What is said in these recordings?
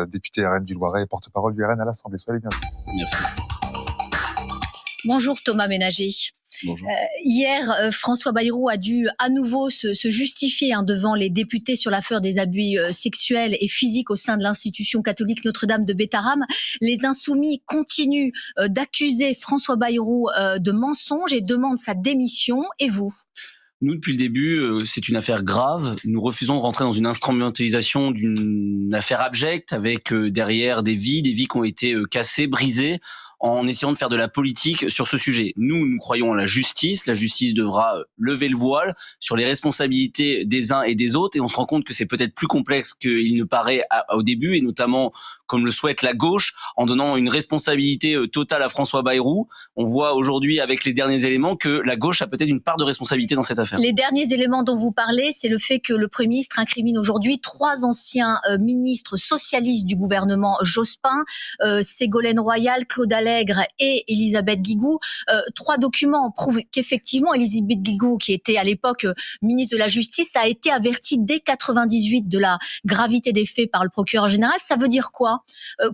Député RN du Loiret et porte-parole du RN à l'Assemblée. Soyez les bienvenus. Merci. Bonjour Thomas Ménager. Bonjour. Hier, François Bayrou a dû à nouveau se justifier devant les députés sur l'affaire des abus sexuels et physiques au sein de l'institution catholique Notre-Dame de Bétharram. Les Insoumis continuent d'accuser François Bayrou de mensonges et demandent sa démission. Et vous ? Nous, depuis le début, c'est une affaire grave. Nous refusons de rentrer dans une instrumentalisation d'une affaire abjecte avec derrière des vies qui ont été cassées, brisées, en essayant de faire de la politique sur ce sujet. Nous croyons en la justice. La justice devra lever le voile sur les responsabilités des uns et des autres. Et on se rend compte que c'est peut-être plus complexe qu'il ne paraît au début, et notamment, comme le souhaite la gauche, en donnant une responsabilité totale à François Bayrou. On voit aujourd'hui, avec les derniers éléments, que la gauche a peut-être une part de responsabilité dans cette affaire. Les derniers éléments dont vous parlez, c'est le fait que le Premier ministre incrimine aujourd'hui 3 anciens ministres socialistes du gouvernement Jospin, Ségolène Royal, Claude Allègre et Elisabeth Guigou. 3 documents prouvent qu'effectivement Elisabeth Guigou, qui était à l'époque ministre de la Justice, a été avertie dès 98 de la gravité des faits par le procureur général. Ça veut dire quoi ?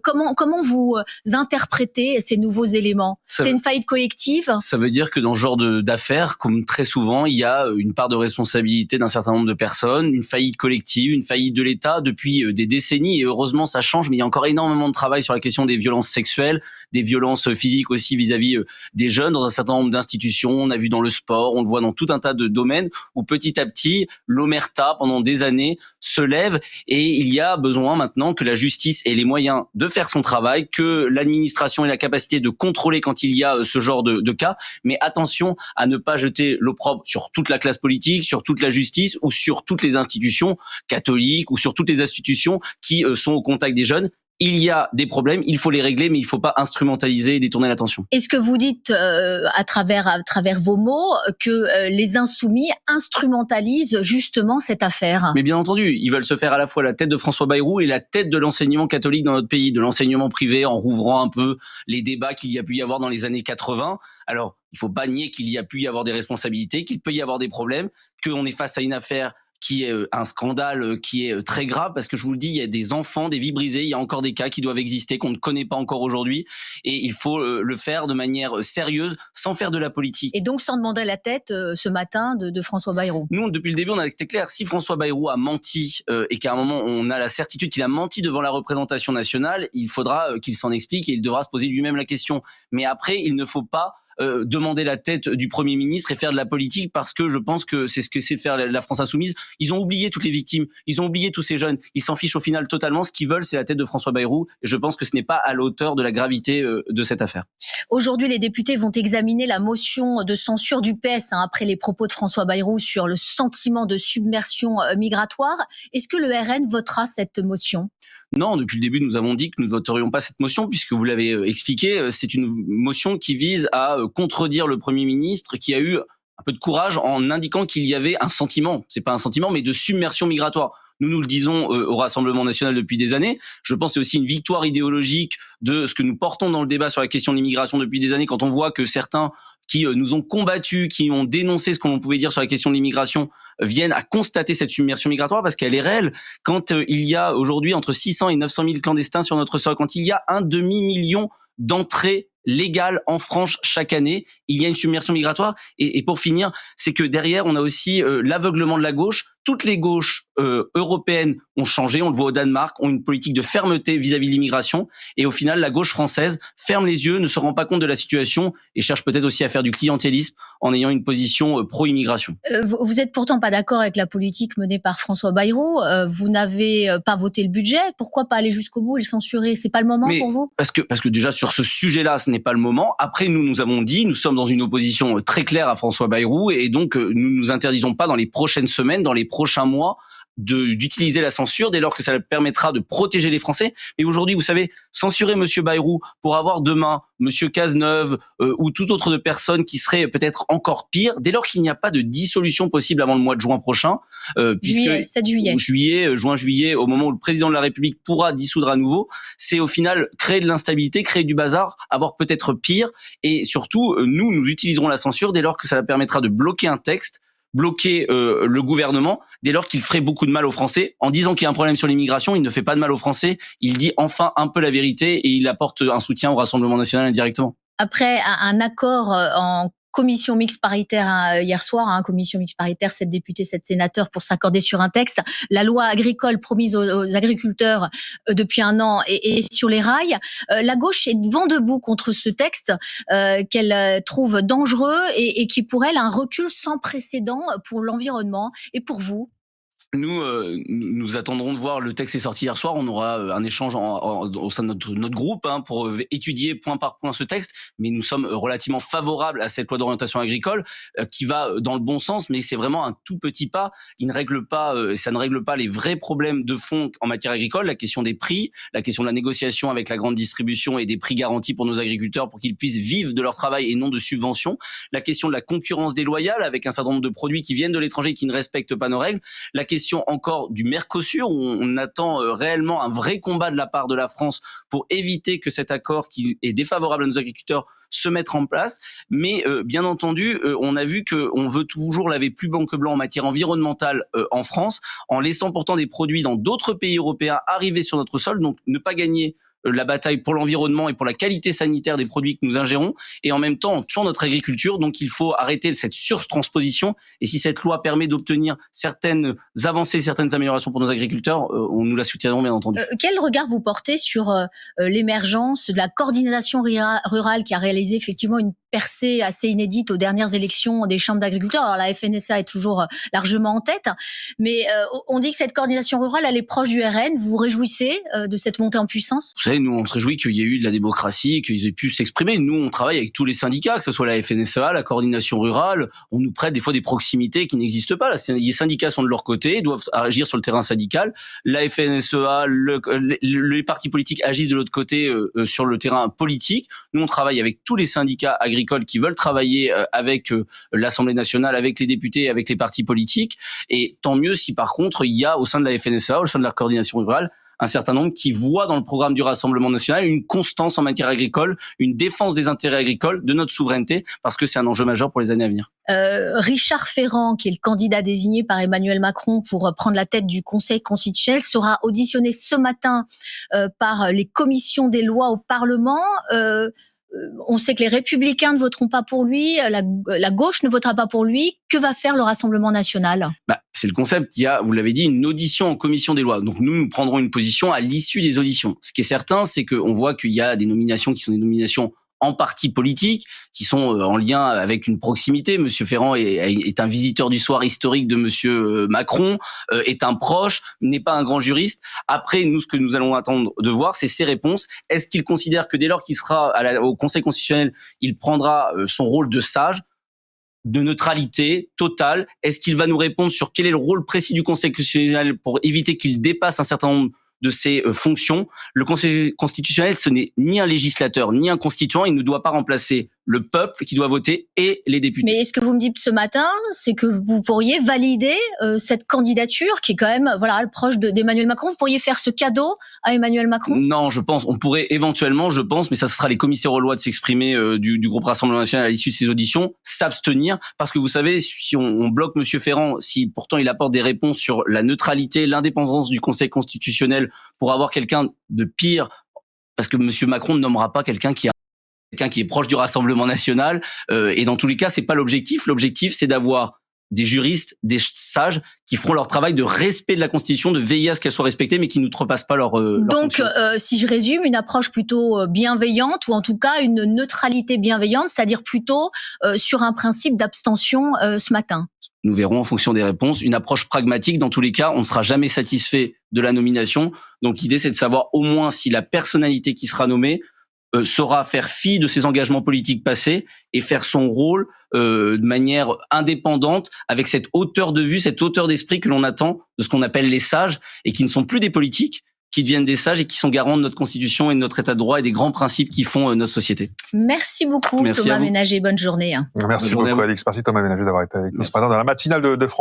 Comment vous interprétez ces nouveaux éléments ? C'est une faillite collective ? Ça veut dire que dans ce genre d'affaires, comme très souvent, il y a une part de responsabilité d'un certain nombre de personnes, une faillite collective, une faillite de l'État depuis des décennies, et heureusement ça change, mais il y a encore énormément de travail sur la question des violences sexuelles, des violences physiques aussi vis-à-vis des jeunes dans un certain nombre d'institutions. On a vu dans le sport, on le voit dans tout un tas de domaines où petit à petit, l'omerta pendant des années se lève, et il y a besoin maintenant que la justice ait les moyens de faire son travail, que l'administration ait la capacité de contrôler quand il y a ce genre de cas, mais attention à ne pas jeter l'opprobre sur toute la classe politique, sur toute la justice ou sur toutes les institutions catholiques ou sur toutes les institutions qui sont au contact des jeunes. Il y a des problèmes, il faut les régler, mais il ne faut pas instrumentaliser et détourner l'attention. Est-ce que vous dites à travers vos mots que les Insoumis instrumentalisent justement cette affaire ? Mais bien entendu, ils veulent se faire à la fois la tête de François Bayrou et la tête de l'enseignement catholique dans notre pays, de l'enseignement privé, en rouvrant un peu les débats qu'il y a pu y avoir dans les années 80. Alors, il ne faut pas nier qu'il y a pu y avoir des responsabilités, qu'il peut y avoir des problèmes, qu'on est face à une affaire qui est un scandale qui est très grave, parce que je vous le dis, il y a des enfants, des vies brisées, il y a encore des cas qui doivent exister, qu'on ne connaît pas encore aujourd'hui, et il faut le faire de manière sérieuse, sans faire de la politique. Et donc sans demander la tête ce matin de François Bayrou. Nous, depuis le début, on a été clair, si François Bayrou a menti, et qu'à un moment on a la certitude qu'il a menti devant la représentation nationale, il faudra qu'il s'en explique et il devra se poser lui-même la question. Mais après, il ne faut pas demander la tête du Premier ministre et faire de la politique, parce que je pense que c'est ce que sait faire la France Insoumise. Ils ont oublié toutes les victimes, ils ont oublié tous ces jeunes, ils s'en fichent au final totalement. Ce qu'ils veulent, c'est la tête de François Bayrou, et je pense que ce n'est pas à la hauteur de la gravité de cette affaire. Aujourd'hui, les députés vont examiner la motion de censure du PS après les propos de François Bayrou sur le sentiment de submersion migratoire. Est-ce que le RN votera cette motion ? Non, depuis le début, nous avons dit que nous ne voterions pas cette motion, puisque vous l'avez expliqué, c'est une motion qui vise à contredire le Premier ministre, qui a eu un peu de courage en indiquant qu'il y avait un sentiment, c'est pas un sentiment, mais de submersion migratoire. Nous le disons au Rassemblement national depuis des années. Je pense que c'est aussi une victoire idéologique de ce que nous portons dans le débat sur la question de l'immigration depuis des années, quand on voit que certains qui nous ont combattus, qui ont dénoncé ce que l'on pouvait dire sur la question de l'immigration, viennent à constater cette submersion migratoire, parce qu'elle est réelle. Quand il y a aujourd'hui entre 600 et 900 000 clandestins sur notre sol, quand il y a un demi-million d'entrées légales en France chaque année, il y a une submersion migratoire. Et pour finir, c'est que derrière, on a aussi l'aveuglement de la gauche. Toutes les gauches européennes ont changé, on le voit au Danemark, ont une politique de fermeté vis-à-vis de l'immigration, et au final, la gauche française ferme les yeux, ne se rend pas compte de la situation, et cherche peut-être aussi à faire du clientélisme en ayant une position pro-immigration. Vous êtes pourtant pas d'accord avec la politique menée par François Bayrou, vous n'avez pas voté le budget, pourquoi pas aller jusqu'au bout et le censurer ? C'est pas le moment pour vous ? Parce que déjà, sur ce sujet-là, ce n'est pas le moment. Après, nous avons dit, nous sommes dans une opposition très claire à François Bayrou, et donc nous nous interdisons pas dans les prochaines semaines, dans les prochains mois, d'utiliser la censure dès lors que ça permettra de protéger les Français. Mais aujourd'hui, vous savez, censurer Monsieur Bayrou pour avoir demain Monsieur Cazeneuve ou toute autre de personne qui serait peut-être encore pire, dès lors qu'il n'y a pas de dissolution possible avant le mois de juin prochain, puisque 7 juillet. Juin-juillet, au moment où le président de la République pourra dissoudre à nouveau, c'est au final créer de l'instabilité, créer du bazar, avoir peut-être pire, et surtout, nous utiliserons la censure dès lors que ça permettra de bloquer un texte, bloquer le gouvernement dès lors qu'il ferait beaucoup de mal aux Français. En disant qu'il y a un problème sur l'immigration, il ne fait pas de mal aux Français. Il dit enfin un peu la vérité et il apporte un soutien au Rassemblement national indirectement. Après un accord en commission mixte paritaire hier soir, commission mixte paritaire, 7 députés, 7 sénateurs pour s'accorder sur un texte. La loi agricole promise aux agriculteurs depuis un an est sur les rails. La gauche est vent debout contre ce texte qu'elle trouve dangereux et qui pour elle un recul sans précédent pour l'environnement et pour vous. Nous attendrons de voir. Le texte est sorti hier soir. On aura un échange au sein de notre groupe pour étudier point par point ce texte. Mais nous sommes relativement favorables à cette loi d'orientation agricole qui va dans le bon sens, mais c'est vraiment un tout petit pas. Il ne règle pas, ça ne règle pas les vrais problèmes de fond en matière agricole. La question des prix, la question de la négociation avec la grande distribution et des prix garantis pour nos agriculteurs pour qu'ils puissent vivre de leur travail et non de subventions. La question de la concurrence déloyale avec un certain nombre de produits qui viennent de l'étranger qui ne respectent pas nos règles. La question encore du Mercosur, où on attend réellement un vrai combat de la part de la France pour éviter que cet accord qui est défavorable à nos agriculteurs se mette en place. Mais bien entendu, on a vu qu'on veut toujours laver plus blanc que blanc en matière environnementale en France, en laissant pourtant des produits dans d'autres pays européens arriver sur notre sol, donc ne pas gagner la bataille pour l'environnement et pour la qualité sanitaire des produits que nous ingérons, et en même temps en tuant notre agriculture. Donc il faut arrêter cette surtransposition, et si cette loi permet d'obtenir certaines avancées, certaines améliorations pour nos agriculteurs, nous la soutiendrons bien entendu. Quel regard vous portez sur l'émergence de la coordination rurale qui a réalisé effectivement une percée assez inédite aux dernières élections des chambres d'agriculteurs? Alors la FNSEA est toujours largement en tête, mais on dit que cette coordination rurale, elle est proche du RN. Vous vous réjouissez de cette montée en puissance? Vous savez, nous, on se réjouit qu'il y ait eu de la démocratie, qu'ils aient pu s'exprimer. Nous, on travaille avec tous les syndicats, que ce soit la FNSEA, la coordination rurale. On nous prête des fois des proximités qui n'existent pas. Les syndicats sont de leur côté, doivent agir sur le terrain syndical. La FNSEA, les partis politiques agissent de l'autre côté sur le terrain politique. Nous, on travaille avec tous les syndicats agricoles qui veulent travailler avec l'Assemblée nationale, avec les députés, avec les partis politiques. Et tant mieux si, par contre, il y a au sein de la FNSEA, au sein de la coordination rurale, un certain nombre qui voient dans le programme du Rassemblement national une constance en matière agricole, une défense des intérêts agricoles, de notre souveraineté, parce que c'est un enjeu majeur pour les années à venir. Richard Ferrand, qui est le candidat désigné par Emmanuel Macron pour prendre la tête du Conseil constitutionnel, sera auditionné ce matin par les commissions des lois au Parlement. On sait que les Républicains ne voteront pas pour lui, la gauche ne votera pas pour lui. Que va faire le Rassemblement national ? C'est le concept. Il y a, vous l'avez dit, une audition en commission des lois. Donc nous prendrons une position à l'issue des auditions. Ce qui est certain, c'est qu'on voit qu'il y a des nominations qui sont des nominations en partis politiques, qui sont en lien avec une proximité. Monsieur Ferrand est un visiteur du soir historique de Monsieur Macron, est un proche, n'est pas un grand juriste. Après, nous, ce que nous allons attendre de voir, c'est ses réponses. Est-ce qu'il considère que dès lors qu'il sera au Conseil constitutionnel, il prendra son rôle de sage, de neutralité totale? Est-ce qu'il va nous répondre sur quel est le rôle précis du Conseil constitutionnel pour éviter qu'il dépasse un certain nombre de ses fonctions? Le Conseil constitutionnel, ce n'est ni un législateur, ni un constituant. Il ne doit pas remplacer le peuple qui doit voter et les députés. Mais est-ce que vous me dites ce matin, c'est que vous pourriez valider cette candidature qui est quand même proche d'Emmanuel Macron? Vous pourriez faire ce cadeau à Emmanuel Macron? Non, je pense. On pourrait éventuellement, mais ça sera les commissaires aux lois de s'exprimer du groupe Rassemblement national à l'issue de ces auditions, s'abstenir, parce que vous savez, si on bloque Monsieur Ferrand, si pourtant il apporte des réponses sur la neutralité, l'indépendance du Conseil constitutionnel pour avoir quelqu'un de pire, parce que Monsieur Macron ne nommera pas quelqu'un qui est proche du Rassemblement national, et dans tous les cas, c'est pas l'objectif. L'objectif, c'est d'avoir des juristes, des sages qui feront leur travail de respect de la Constitution, de veiller à ce qu'elle soit respectée, mais qui n'outrepassent pas leur Donc, si je résume, une approche plutôt bienveillante, ou en tout cas une neutralité bienveillante, c'est-à-dire plutôt sur un principe d'abstention ce matin. Nous verrons en fonction des réponses. Une approche pragmatique, dans tous les cas, on ne sera jamais satisfait de la nomination. Donc l'idée, c'est de savoir au moins si la personnalité qui sera nommée saura faire fi de ses engagements politiques passés et faire son rôle de manière indépendante, avec cette hauteur de vue, cette hauteur d'esprit que l'on attend de ce qu'on appelle les sages, et qui ne sont plus des politiques, qui deviennent des sages et qui sont garants de notre Constitution et de notre État de droit et des grands principes qui font notre société. Merci beaucoup, Thomas Ménager. Bonne journée. Merci beaucoup, Alix. Merci Thomas Ménager d'avoir été avec nous ce matin dans la matinale de France.